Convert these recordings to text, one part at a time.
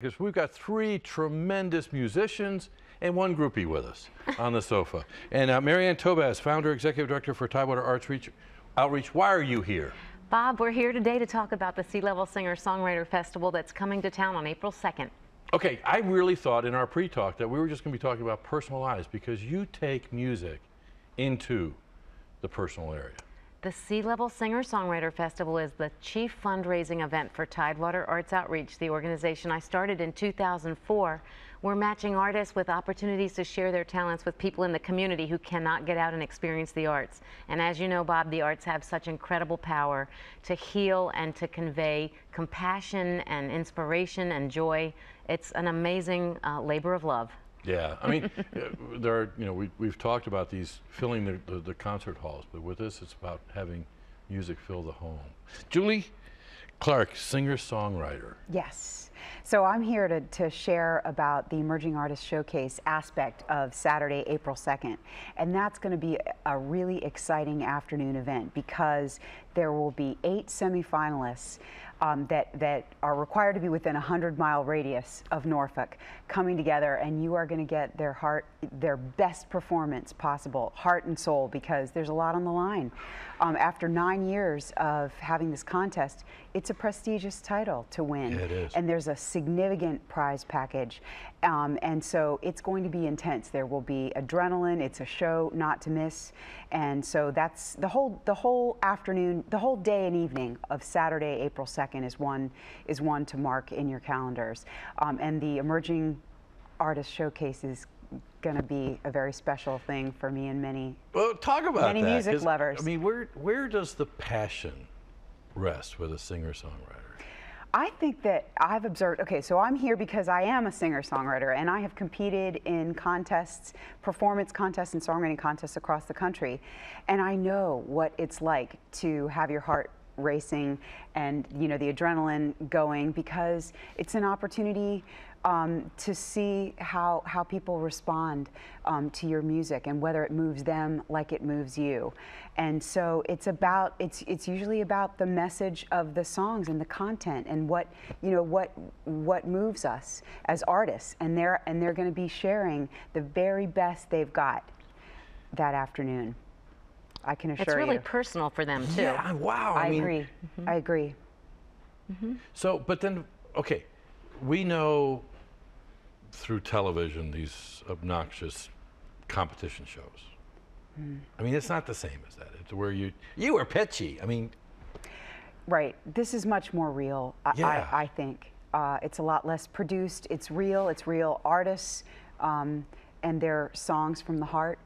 Because we've got three tremendous musicians and one groupie with us on the sofa. And Marianne Tobas, founder, executive director for Tidewater Arts Outreach. Why are you here? Bob, we're here today to talk about the Sea Level Singer-Songwriter Festival that's coming to town on April 2nd. Okay, I really thought in our pre-talk that we were just going to be talking about personal lives because you take music into the personal area. The Sea Level Singer-Songwriter Festival is the chief fundraising event for Tidewater Arts Outreach, the organization I started in 2004. We're matching artists with opportunities to share their talents with people in the community who cannot get out and experience the arts. And as you know, Bob, the arts have such incredible power to heal and to convey compassion and inspiration and joy. It's an amazing labor of love. Yeah, I mean, there are, we've talked about these filling the concert halls, but with this, it's about having music fill the home. Julie Clark, singer-songwriter. Yes. So I'm here to share about the Emerging Artist Showcase aspect of Saturday, April 2nd. And that's going to be a really exciting afternoon event because there will be 8 semifinalists that are required to be within a 100-mile radius of Norfolk coming together, and you are going to get their best performance possible, heart and soul, because there's a lot on the line. After 9 years of having this contest, it's a prestigious title to win. Yeah, it is. And there's a significant prize package. And so it's going to be intense. There will be adrenaline. It's a show not to miss. And so that's the whole afternoon, the whole day and evening of Saturday, April 2nd is one to mark in your calendars. And the Emerging Artist Showcase is going to be a very special thing for me and many music lovers. I mean, where does the passion rest with a singer-songwriter? I think that I've observed, okay, so I'm here because I am a singer-songwriter and I have competed in contests, performance contests and songwriting contests across the country. And I know what it's like to have your heart racing and, the adrenaline going, because it's an opportunity to see how people respond to your music and whether it moves them like it moves you. And so it's usually about the message of the songs and the content and what moves us as artists, and they're going to be sharing the very best they've got that afternoon. I can assure you. It's really personal for them too. Yeah, wow. I agree. I agree. So, but then, okay, we know through television these obnoxious competition shows. I mean, it's not the same as that. It's where you were pitchy. I mean, right. This is much more real. I think it's a lot less produced. It's real. It's real artists and their songs from the heart,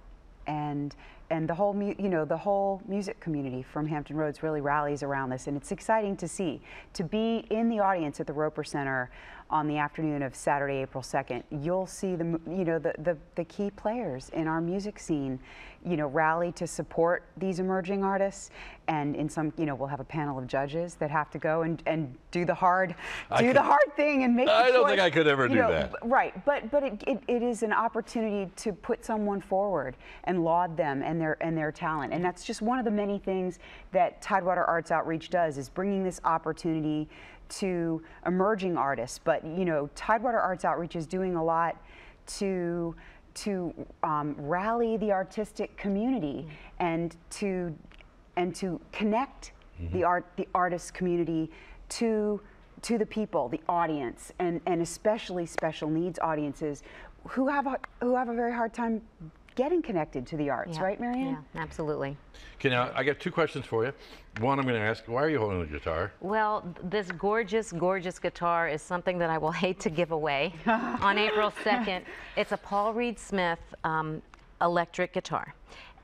and the whole the whole music community from Hampton Roads really rallies around this, and it's exciting to see, to be in the audience at the Roper Center on the afternoon of Saturday, April 2nd. You'll see the key players in our music scene, rally to support these emerging artists, and in some, we'll have a panel of judges that have to go and do the hard thing and make. I don't think I could ever do that. Right, but it is an opportunity to put someone forward and laud them and their talent, and that's just one of the many things that Tidewater Arts Outreach does, is bringing this opportunity to emerging artists. But Tidewater Arts Outreach is doing a lot to rally the artistic community and to connect the artist community to the people, the audience, and especially special needs audiences who have a very hard time getting connected to the arts, right, Marianne? Yeah, absolutely. Okay, now I got 2 questions for you. One, I'm going to ask, why are you holding the guitar? Well, this gorgeous, gorgeous guitar is something that I will hate to give away on April 2nd. It's a Paul Reed Smith electric guitar.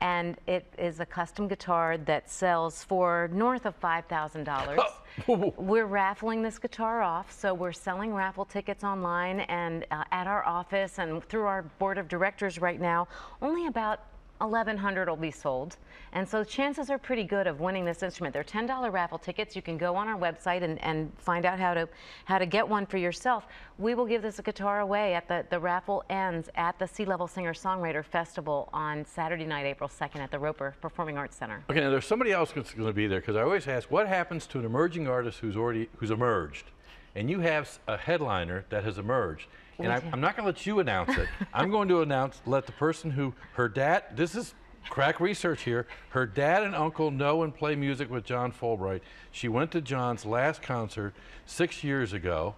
And it is a custom guitar that sells for north of $5,000. We're raffling this guitar off, so we're selling raffle tickets online and at our office and through our board of directors right now. Only about 1,100 will be sold, and so chances are pretty good of winning this instrument. They're $10 raffle tickets. You can go on our website and find out how to get one for yourself. We will give this guitar away at the raffle ends at the Sea Level Singer-Songwriter Festival on Saturday night, April 2nd at the Roper Performing Arts Center. Okay, now there's somebody else that's going to be there, because I always ask, what happens to an emerging artist who's emerged and you have a headliner that has emerged. And I'm not going to let you announce it. I'm going to let the person who, her dad, this is crack research here, her dad and uncle know and play music with John Fulbright. She went to John's last concert 6 years ago,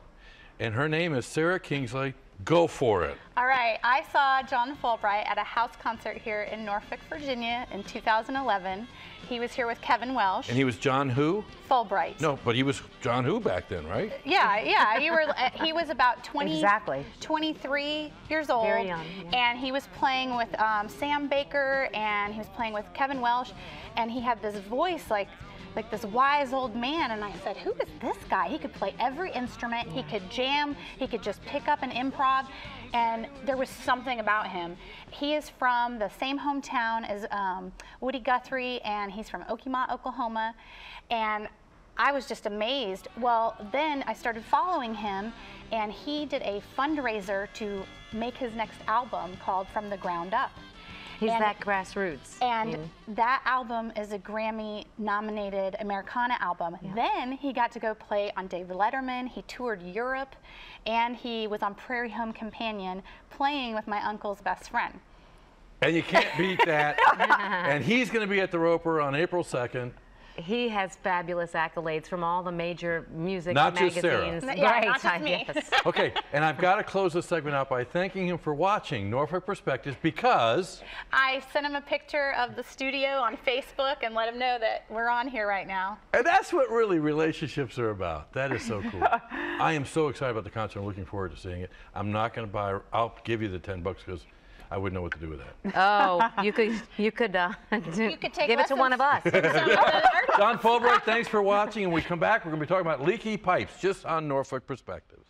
and her name is Sarah Kingsley. Go for it. All right, I saw John Fulbright at a house concert here in Norfolk, Virginia in 2011. He was here with Kevin Welsh. And he was John who? Fulbright. No, but he was John who back then, right? Yeah, he was about 23 years old. Very young, And he was playing with Sam Baker, and he was playing with Kevin Welsh, and he had this voice like this wise old man, and I said, who is this guy? He could play every instrument, he could jam, he could just pick up an improv, and there was something about him. He is from the same hometown as Woody Guthrie, and he's from Okemah, Oklahoma, and I was just amazed. Well, then I started following him, and he did a fundraiser to make his next album called From the Ground Up. He's that grassroots. And that album is a Grammy-nominated Americana album. Yeah. Then he got to go play on David Letterman. He toured Europe, and he was on Prairie Home Companion playing with my uncle's best friend. And you can't beat that. And he's going to be at the Roper on April 2nd. He has fabulous accolades from all the major music not magazines. Just Sarah. Yeah, right, not just me. Yes. Okay, and I've got to close this segment out by thanking him for watching Norfolk Perspectives because I sent him a picture of the studio on Facebook and let him know that we're on here right now. And that's what really relationships are about. That is so cool. I am so excited about the concert. I'm looking forward to seeing it. I'm not going to buy, I'll give you the $10 because I wouldn't know what to do with that. Oh, you could take give it to one of us. John Fulbright, thanks for watching. And when we come back, we're going to be talking about leaky pipes just on Norfolk Perspectives.